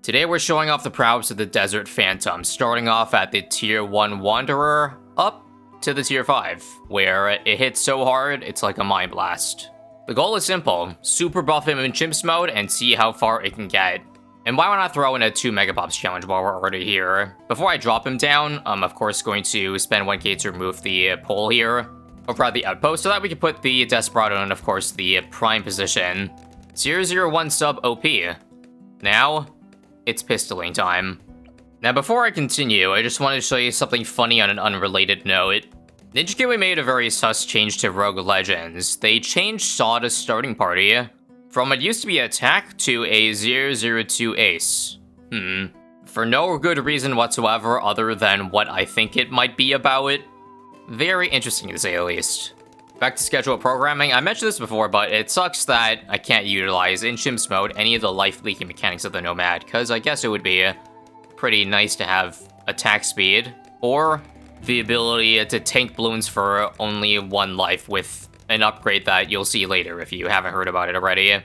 Today we're showing off the prowess of the Desert Phantom, starting off at the Tier 1 Wanderer, up to the Tier 5, where it hits so hard, it's like a mind blast. The goal is simple, super buff him in Chimps mode and see how far it can get. And why not throw in a 2 Megapops challenge while we're already here? Before I drop him down, I'm of course going to spend 1k to remove the pole here, or probably the outpost, so that we can put the Desperado in, of course, the prime position. 001 sub OP. Now, it's pistoling time. Now before I continue, I just wanted to show you something funny on an unrelated note. Ninja Kiwi made a very sus change to Rogue Legends. They changed Sawdust's starting party from it used to be attack to a 002 ace. For no good reason whatsoever other than what I think it might be about it. Very interesting to say the least. Back to schedule programming, I mentioned this before, but it sucks that I can't utilize in Chimps mode any of the life-leaking mechanics of the Nomad, because I guess it would be pretty nice to have attack speed, or the ability to tank balloons for only 1 life with an upgrade that you'll see later if you haven't heard about it already.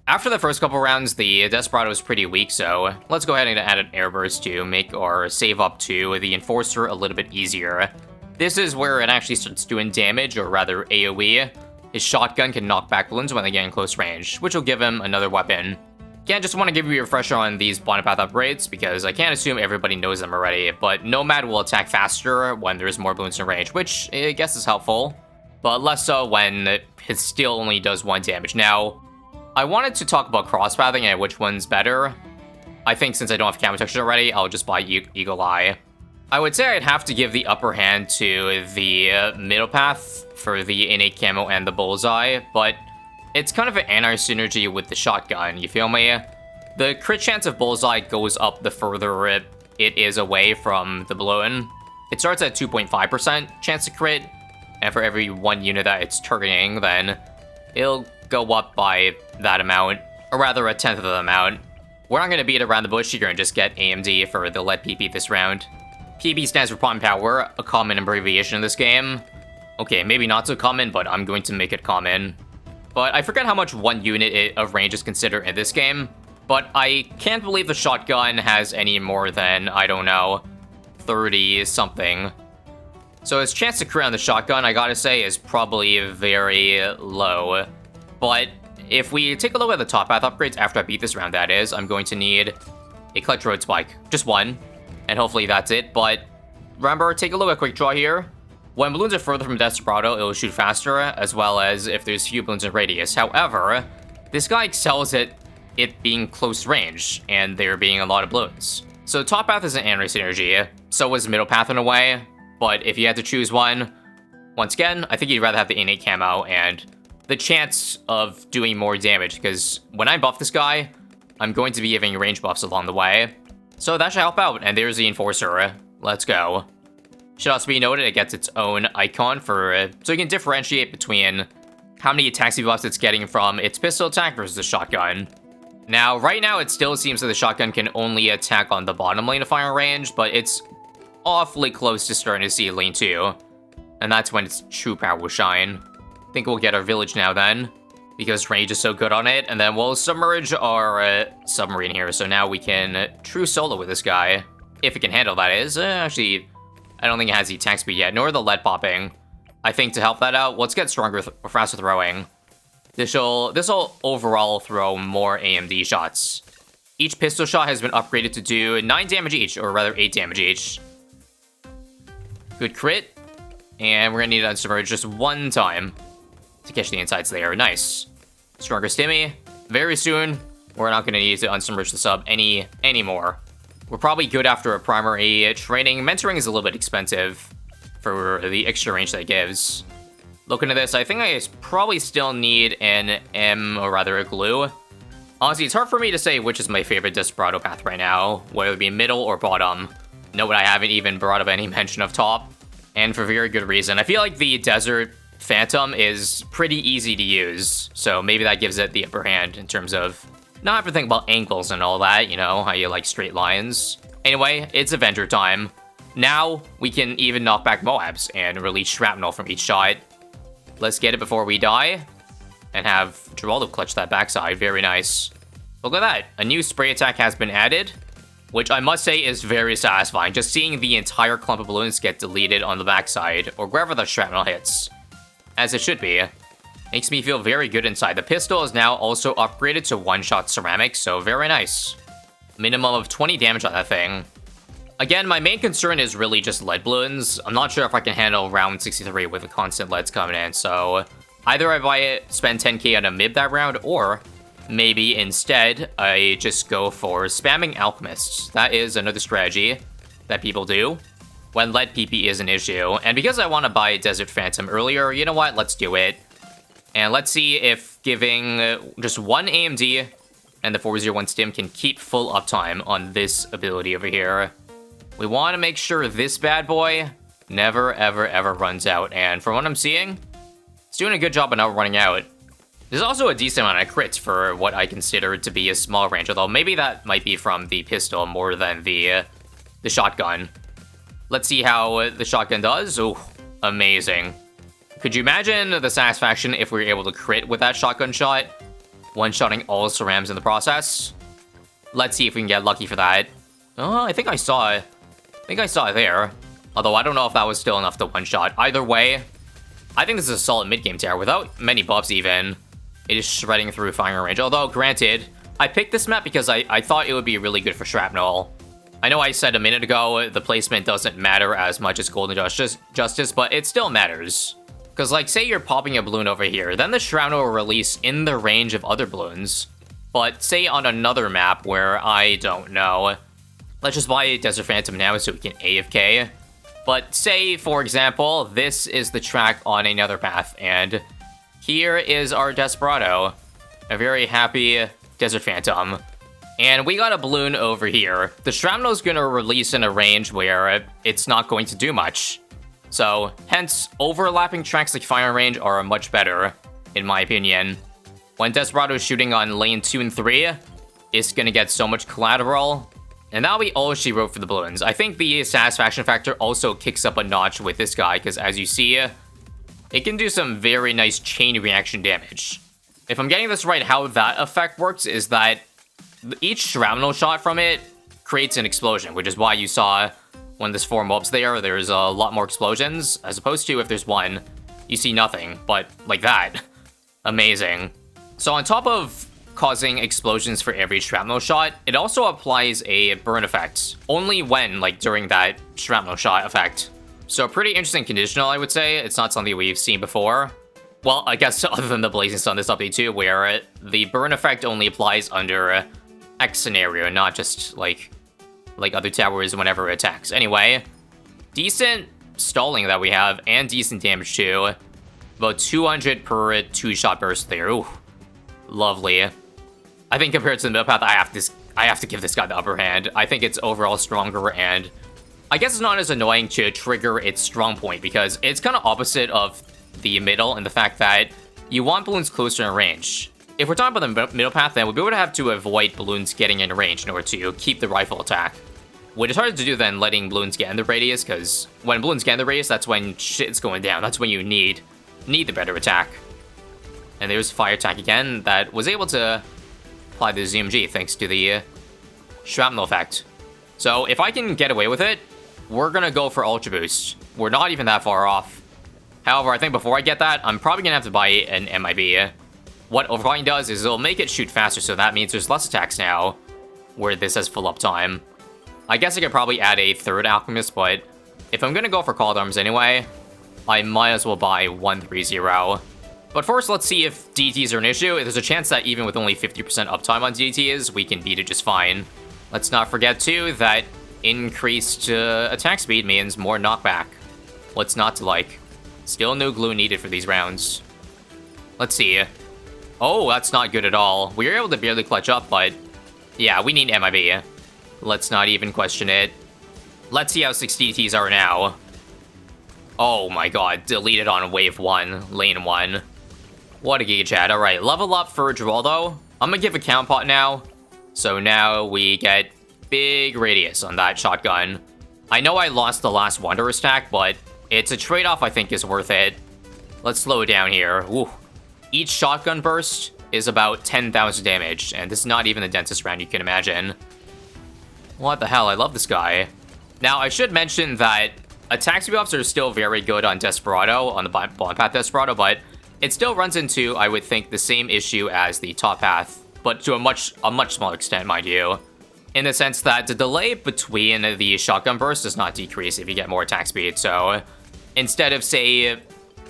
After the first couple rounds, the Desperado was pretty weak, so let's go ahead and add an airburst to make our save up to the Enforcer a little bit easier. This is where it actually starts doing damage, or rather AoE. His shotgun can knock back balloons when they get in close range, which will give him another weapon. Again, just want to give you a refresher on these Bonnet Path upgrades, because I can't assume everybody knows them already, but Nomad will attack faster when there's more balloons in range, which I guess is helpful, but less so when it still only does 1 damage. Now, I wanted to talk about crosspathing and which one's better. I think since I don't have camo textures already, I'll just buy Eagle Eye. I would say I'd have to give the upper hand to the middle path for the innate camo and the bullseye, but it's kind of an anti-synergy with the shotgun, you feel me? The crit chance of bullseye goes up the further it is away from the balloon. It starts at 2.5% chance to crit, and for every 1 unit that it's targeting, then it'll go up by that amount, or rather a 1/10 of the amount. We're not going to beat around the bush here and just get AMD for the lead PP this round. PB stands for Prime Power, a common abbreviation in this game. Okay, maybe not so common, but I'm going to make it common. But I forget how much 1 unit of range is considered in this game, but I can't believe the shotgun has any more than, I don't know, 30 something. So his chance to crit on the shotgun, I gotta say, is probably very low. But if we take a look at the top path upgrades after I beat this round, that is, I'm going to need a Clutch Road Spike. Just 1. And hopefully that's it, but remember, take a look at Quick Draw here. When balloons are further from Desperado, it will shoot faster, as well as if there's few balloons in radius. However, this guy excels at it being close range, and there being a lot of balloons. So top path is an anti-synergy, so is middle path in a way, but if you had to choose one, once again, I think you'd rather have the innate camo and the chance of doing more damage, because when I buff this guy, I'm going to be giving range buffs along the way. So that should help out, and there's the Enforcer. Let's go. Should also be noted it gets its own icon for so you can differentiate between how many attack speed buffs it's getting from its pistol attack versus the shotgun. Now, right now, it still seems that the shotgun can only attack on the bottom lane of fire range, but it's awfully close to starting to see lane 2. And that's when its true power will shine. I think we'll get our village now then, because range is so good on it, and then we'll submerge our submarine here, so now we can true solo with this guy. If it can handle, that is. Actually, I don't think it has the attack speed yet, nor the lead popping. I think to help that out, let's get stronger or faster throwing. This'll overall throw more AMD shots. Each pistol shot has been upgraded to do 9 damage each, or rather 8 damage each. Good crit. And we're gonna need to unsubmerge just 1 time to catch the insides there. Nice. Stronger stimmy. Very soon, we're not gonna need to unsubmerge the sub anymore. We're probably good after a primary training. Mentoring is a little bit expensive for the extra range that it gives. Looking at this, I think I probably still need an M, or rather a glue. Honestly, it's hard for me to say which is my favorite Desperado path right now, whether it be middle or bottom. Note I haven't even brought up any mention of top, and for very good reason. I feel like the Desert Phantom is pretty easy to use, so maybe that gives it the upper hand in terms of not having to think about angles and all that, you know, how you like straight lines. Anyway, it's Avenger time. Now, we can even knock back Moabs and release shrapnel from each shot. Let's get it before we die, and have Geraldo clutch that backside. Very nice. Look at that. A new spray attack has been added, which I must say is very satisfying. Just seeing the entire clump of balloons get deleted on the backside, or wherever the shrapnel hits. As it should be. Makes me feel very good inside. The pistol is now also upgraded to one-shot ceramic, so very nice. Minimum of 20 damage on that thing. Again, my main concern is really just lead balloons. I'm not sure if I can handle round 63 with the constant leads coming in, so either I buy it, spend 10k on a mid that round, or maybe instead I just go for spamming alchemists. That is another strategy that people do when lead PP is an issue. And because I want to buy Desert Phantom earlier, you know what? Let's do it. And let's see if giving just one AMD and the 401 stim can keep full uptime on this ability over here. We want to make sure this bad boy never, ever, ever runs out. And from what I'm seeing, it's doing a good job of not running out. There's also a decent amount of crits for what I consider to be a small range, although maybe that might be from the pistol more than the shotgun. Let's see how the shotgun does. Oh, amazing. Could you imagine the satisfaction if we were able to crit with that shotgun shot? One-shotting all cerams in the process. Let's see if we can get lucky for that. Oh, I think I saw it. I think I saw it there. Although I don't know if that was still enough to one-shot. Either way, I think this is a solid mid-game tower. Without many buffs even, it is shredding through firing range. Although, granted, I picked this map because I thought it would be really good for shrapnel. I know I said a minute ago the placement doesn't matter as much as Golden Justice, but it still matters. Because, like, say you're popping a balloon over here, then the shrapnel will release in the range of other balloons. But say on another map where I don't know, let's just buy Desert Phantom now so we can AFK. But say, for example, this is the track on another path, and here is our Desperado. A very happy Desert Phantom. And we got a balloon over here. The shrapnel is going to release in a range where it's not going to do much. So, hence, overlapping tracks like firing range are much better, in my opinion. When Desperado is shooting on lane 2 and 3, it's going to get so much collateral. And that'll be all she wrote for the balloons. I think the satisfaction factor also kicks up a notch with this guy, because as you see, it can do some very nice chain reaction damage. If I'm getting this right, how that effect works is that each shrapnel shot from it creates an explosion, which is why you saw when there's 4 mobs there's a lot more explosions, as opposed to if there's 1, you see nothing, but like that. Amazing. So on top of causing explosions for every shrapnel shot, it also applies a burn effect, only when, like, during that shrapnel shot effect. So pretty interesting conditional, I would say. It's not something we've seen before. Well, I guess other than the Blazing Sun this update too, where the burn effect only applies under X scenario, not just like other towers whenever it attacks. Anyway, decent stalling that we have, and decent damage too. About 200 per 2-shot burst there. Ooh, lovely. I think compared to the middle path, I have to give this guy the upper hand. I think it's overall stronger, and I guess it's not as annoying to trigger its strong point, because it's kind of opposite of the middle in the fact that you want balloons closer in range. If we're talking about the middle path, then we'll be able to have to avoid balloons getting in range in order to keep the rifle attack. Which is harder to do than letting balloons get in the radius, because when balloons get in the radius, that's when shit's going down. That's when you need the better attack. And there's fire attack again that was able to apply the ZMG thanks to the shrapnel effect. So if I can get away with it, we're gonna go for Ultra Boost. We're not even that far off. However, I think before I get that, I'm probably gonna have to buy an MIB. What overclocking does is it'll make it shoot faster, so that means there's less attacks now, where this has full uptime. I guess I could probably add a third Alchemist, but if I'm gonna go for Called Arms anyway, I might as well buy 130. But first, let's see if DTs are an issue. There's a chance that even with only 50% uptime on DTs, we can beat it just fine. Let's not forget, too, that increased attack speed means more knockback. What's not to like? Still no glue needed for these rounds. Let's see. Oh, that's not good at all. We were able to barely clutch up, but yeah, we need MIB. Let's not even question it. Let's see how 6 DTs are now. Oh my god, deleted on wave 1, lane 1. What a gauge had. Alright, level up for Geraldo. I'm gonna give a count pot now. So now we get big radius on that shotgun. I know I lost the last Wanderer stack, but it's a trade-off I think is worth it. Let's slow it down here. Ooh. Each shotgun burst is about 10,000 damage, and this is not even the densest round you can imagine. What the hell, I love this guy. Now, I should mention that attack speed buffs are still very good on Desperado, on the bottom path Desperado, but it still runs into, I would think, the same issue as the top path, but to a much smaller extent, mind you. In the sense that the delay between the shotgun burst does not decrease if you get more attack speed, so instead of, say,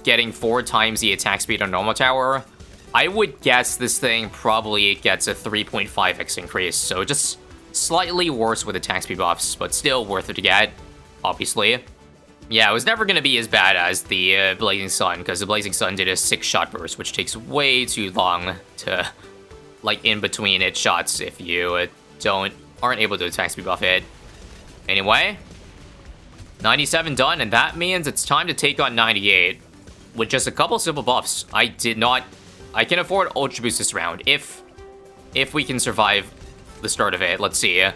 getting 4 times the attack speed on normal tower, I would guess this thing probably gets a 3.5x increase, so just slightly worse with attack speed buffs, but still worth it to get, obviously. Yeah, it was never going to be as bad as the Blazing Sun, because the Blazing Sun did a 6-shot burst, which takes way too long to, like, in between its shots if you aren't able to attack speed buff it. Anyway, 97 done, and that means it's time to take on 98. With just a couple simple buffs, I can afford Ultra Boost this round, if we can survive the start of it. Let's see.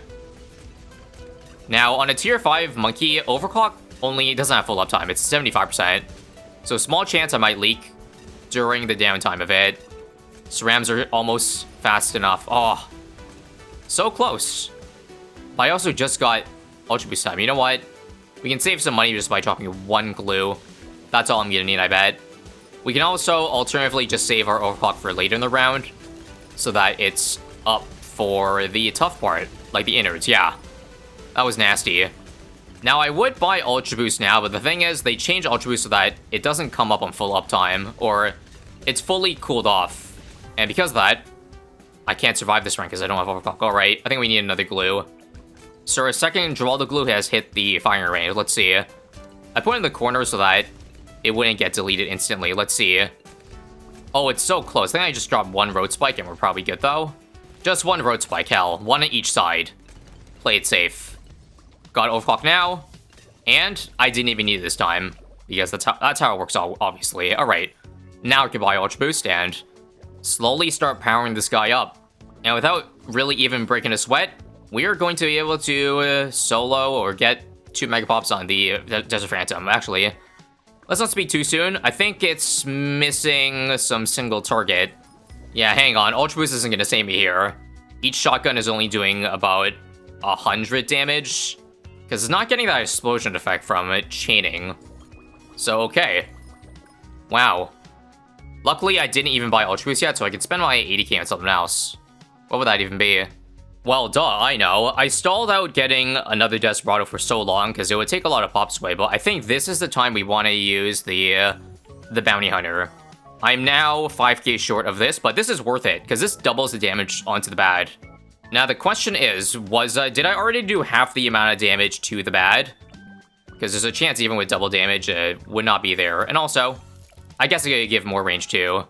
Now, on a tier 5 monkey, overclock only doesn't have full uptime. It's 75%. So small chance I might leak during the downtime of it. Cerams are almost fast enough. Oh, so close. I also just got Ultra Boost time. You know what? We can save some money just by dropping 1 glue. That's all I'm gonna need, I bet. We can also alternatively just save our overclock for later in the round, so that it's up for the tough part, like the innards. Yeah, that was nasty. Now, I would buy Ultra Boost now, but the thing is, they changed Ultra Boost so that it doesn't come up on full uptime, or it's fully cooled off. And because of that, I can't survive this round because I don't have overclock. Alright, I think we need another glue. So our second Geraldo glue has hit the firing range. Let's see. I put it in the corner so that it wouldn't get deleted instantly. Let's see. Oh, it's so close. I think I just dropped 1 road spike and we're probably good though. Just 1 road spike, hell. 1 on each side. Play it safe. Got overclock now. And I didn't even need it this time, because that's how it works, obviously. Alright. Now I can buy Ultra Boost and slowly start powering this guy up. And without really even breaking a sweat, we are going to be able to solo or get 2 Mega Pops on the Desert Phantom. Actually, let's not speak too soon. I think it's missing some single target. Yeah, hang on. Ultra Boost isn't going to save me here. Each shotgun is only doing about 100 damage, because it's not getting that explosion effect from it chaining. So, okay. Wow. Luckily, I didn't even buy Ultra Boost yet, so I can spend my 80k on something else. What would that even be? Well, duh, I know. I stalled out getting another Desperado for so long, because it would take a lot of pops away, but I think this is the time we want to use the Bounty Hunter. I'm now 5k short of this, but this is worth it, because this doubles the damage onto the bad. Now, the question is, did I already do half the amount of damage to the bad? Because there's a chance even with double damage, it would not be there. And also, I guess I could give more range too.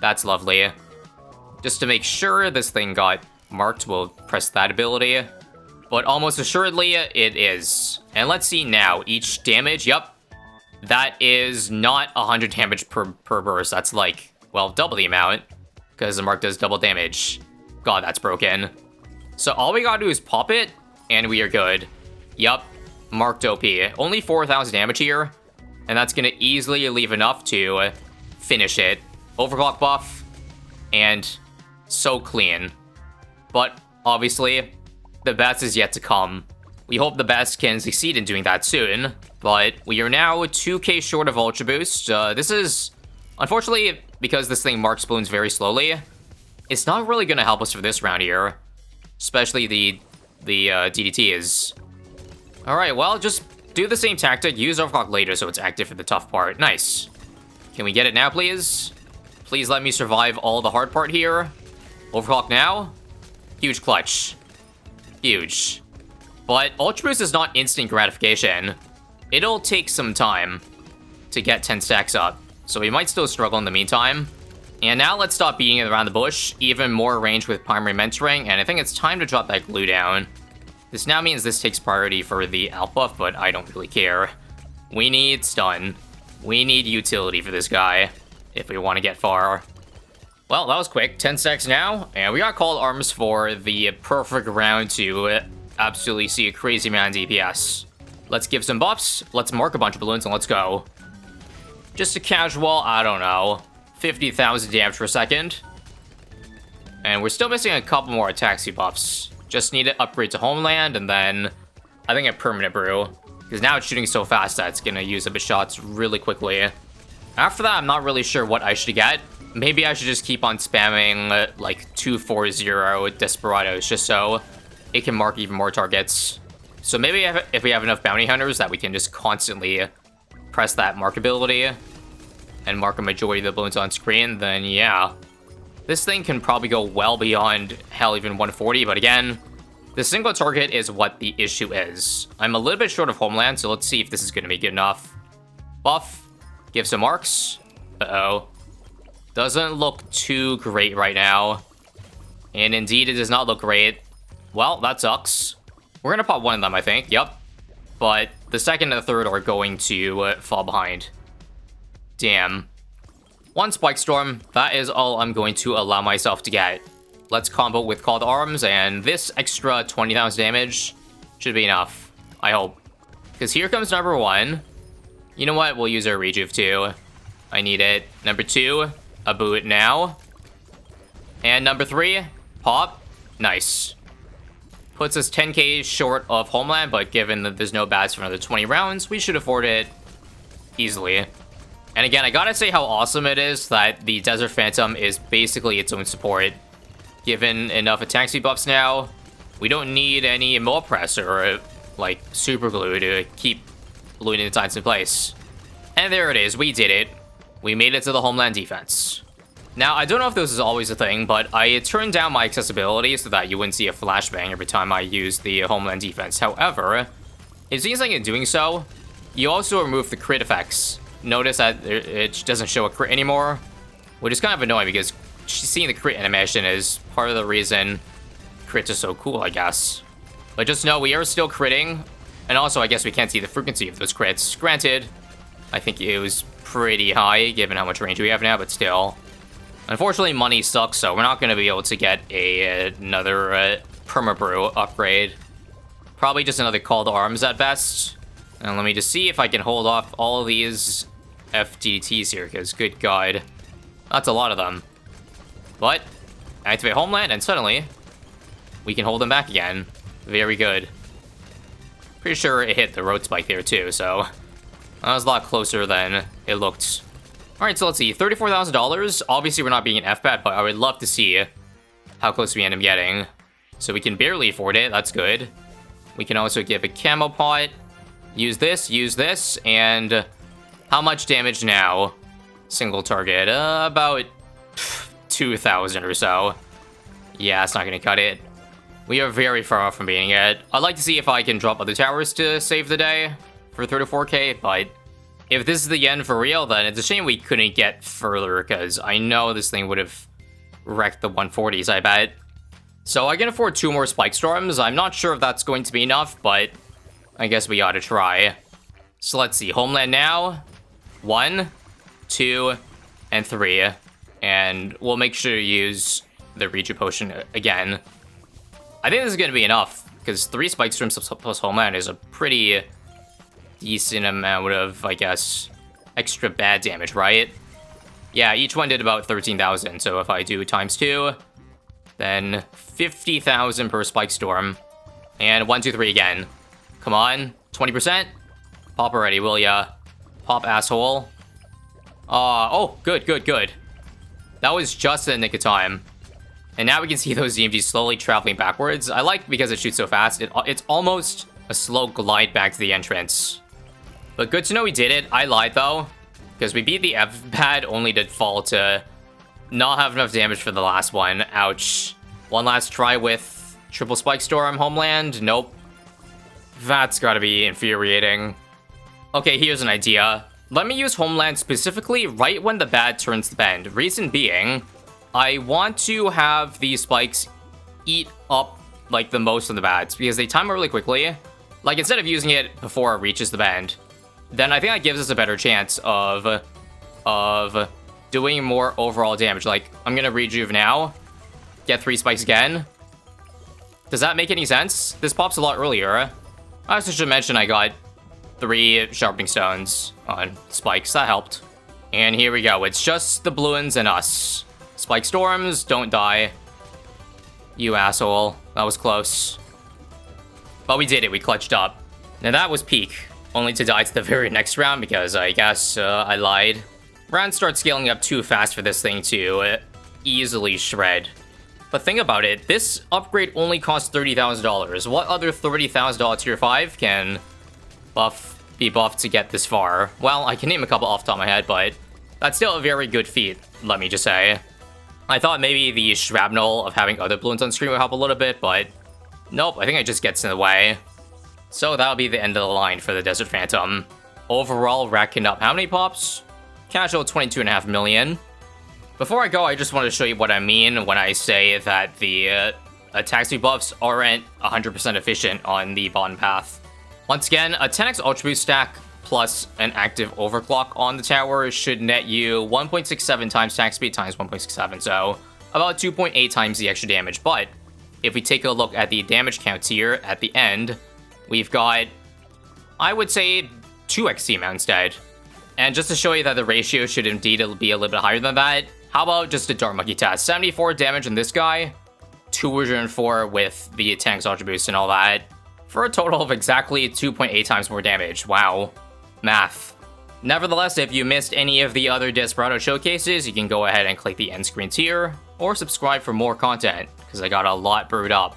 That's lovely. Just to make sure this thing got marked, we'll press that ability. But almost assuredly, it is. And let's see now, each damage, yep. That is not 100 damage per burst. That's like, well, double the amount, because the mark does double damage. God, that's broken. So all we gotta do is pop it, and we are good. Yup, marked OP. Only 4,000 damage here, and that's gonna easily leave enough to finish it. Overclock buff, and so clean. But obviously, the best is yet to come. We hope the best can succeed in doing that soon, but we are now 2k short of Ultra Boost. This is, unfortunately, because this thing marks balloons very slowly, it's not really going to help us for this round here. Especially the DDT is. Alright, well, just do the same tactic. Use overclock later so it's active for the tough part. Nice. Can we get it now, please? Please let me survive all the hard part here. Overclock now. Huge clutch. Huge. But Ultra Boost is not instant gratification. It'll take some time to get 10 stacks up. So we might still struggle in the meantime. And now let's stop beating it around the bush. Even more range with primary mentoring. And I think it's time to drop that glue down. This now means this takes priority for the alt buff, but I don't really care. We need stun. We need utility for this guy if we want to get far. Well, that was quick. 10 stacks now. And we got called arms for the perfect round to absolutely see a crazy amount of DPS. Let's give some buffs. Let's mark a bunch of balloons and let's go. Just a casual, I don't know, 50,000 damage per second. And we're still missing a couple more taxi buffs. Just need to upgrade to Homeland, and then I think a permanent brew. Because now it's shooting so fast that it's going to use up its shots really quickly. After that, I'm not really sure what I should get. Maybe I should just keep on spamming like 240 Desperados just so it can mark even more targets. So maybe if we have enough bounty hunters that we can just constantly press that markability and mark a majority of the balloons on screen, then yeah. This thing can probably go well beyond, hell, even 140, but again, the single target is what the issue is. I'm a little bit short of Homeland, so let's see if this is going to be good enough. Buff, give some marks. Uh-oh. Doesn't look too great right now. And indeed, it does not look great. Well, that sucks. We're going to pop one of them, I think. Yep. But the second and the third are going to fall behind. Damn. One Spike Storm. That is all I'm going to allow myself to get. Let's combo with Call to Arms, and this extra 20,000 damage should be enough. I hope. Because here comes number one. You know what? We'll use our Rejuve too. I need it. Number two, a boot now. And number three, pop. Nice. Puts us 10k short of Homeland, but given that there's no bats for another 20 rounds, we should afford it easily. And again, I gotta say how awesome it is that the Desert Phantom is basically its own support. Given enough attack speed buffs now, we don't need any Mold Press or like Super Glue to keep looting the Titans in place. And there it is, we did it. We made it to the Homeland defense. Now, I don't know if this is always a thing, but I turned down my accessibility so that you wouldn't see a flashbang every time I use the Homeland defense. However, it seems like in doing so, you also remove the crit effects. Notice that it doesn't show a crit anymore, which is kind of annoying because seeing the crit animation is part of the reason crits are so cool, I guess. But just know we are still critting, and also I guess we can't see the frequency of those crits. Granted, I think it was pretty high given how much range we have now, but still. Unfortunately, money sucks, so we're not going to be able to get another Permabrew upgrade. Probably just another Call to Arms at best. And let me just see if I can hold off all of these FDTs here, because good god, that's a lot of them. But, activate Homeland, and suddenly, we can hold them back again. Very good. Pretty sure it hit the road spike there too, so that was a lot closer than it looked. Alright, so let's see, $34,000. Obviously, we're not being an FBAT, but I would love to see how close we end up getting. So we can barely afford it, that's good. We can also give a camo pot. Use this, and how much damage now? Single target, about 2,000 or so. Yeah, it's not gonna cut it. We are very far off from beating it. I'd like to see if I can drop other towers to save the day for 34k, but if this is the end for real, then it's a shame we couldn't get further, because I know this thing would have wrecked the 140s, I bet. So I can afford 2 more Spike Storms. I'm not sure if that's going to be enough, but I guess we ought to try. So let's see, Homeland now. 1, 2, and 3. And we'll make sure to use the Rejuve Potion again. I think this is going to be enough, because 3 Spike Storms plus Homeland is a pretty decent amount of, I guess, extra bad damage, right? Yeah, each one did about 13,000, so if I do times 2, then 50,000 per Spike Storm. And 1, 2, 3 again. Come on, 20%? Pop already, will ya? Pop, asshole. Oh, good. That was just in the nick of time. And now we can see those ZMGs slowly traveling backwards. I like because it shoots so fast. It's almost a slow glide back to the entrance. But good to know we did it. I lied, though, because we beat the FBAT only to fall to not have enough damage for the last one. Ouch. One last try with triple Spike Storm, Homeland. Nope. That's gotta be infuriating. Okay, here's an idea. Let me use Homeland specifically right when the bat turns the bend. Reason being, I want to have these spikes eat up, like, the most of the bats, because they time it really quickly. Like, instead of using it before it reaches the bend, then I think that gives us a better chance of doing more overall damage. Like, I'm gonna Rejuve now, get 3 spikes again. Does that make any sense? This pops a lot earlier. I also should mention I got 3 sharpening stones on spikes. That helped. And here we go. It's just the Bloons and us. Spike Storms, don't die. You asshole. That was close. But we did it. We clutched up. Now that was peak. Only to die to the very next round because I guess I lied. Rounds start scaling up too fast for this thing to easily shred. But think about it. This upgrade only costs $30,000. What other $30,000 tier 5 can be buffed to get this far? Well, I can name a couple off the top of my head, but that's still a very good feat, let me just say. I thought maybe the shrapnel of having other balloons on screen would help a little bit, but nope, I think it just gets in the way. So that'll be the end of the line for the Desert Phantom. Overall, racking up how many pops? Casual 22.5 million. Before I go, I just want to show you what I mean when I say that the attack speed buffs aren't 100% efficient on the bottom path. Once again, a 10x Ultra Boost stack plus an active overclock on the tower should net you 1.67 times attack speed times 1.67, so about 2.8 times the extra damage. But if we take a look at the damage count here at the end, we've got, I would say, 2x the amount instead. And just to show you that the ratio should indeed be a little bit higher than that, how about just a Dart Monkey test? 74 damage on this guy, 204 with the 10x Ultra Boost and all that, for a total of exactly 2.8 times more damage. Wow. Math. Nevertheless, if you missed any of the other Desperado showcases, you can go ahead and click the end screen tier, or subscribe for more content, because I got a lot brewed up.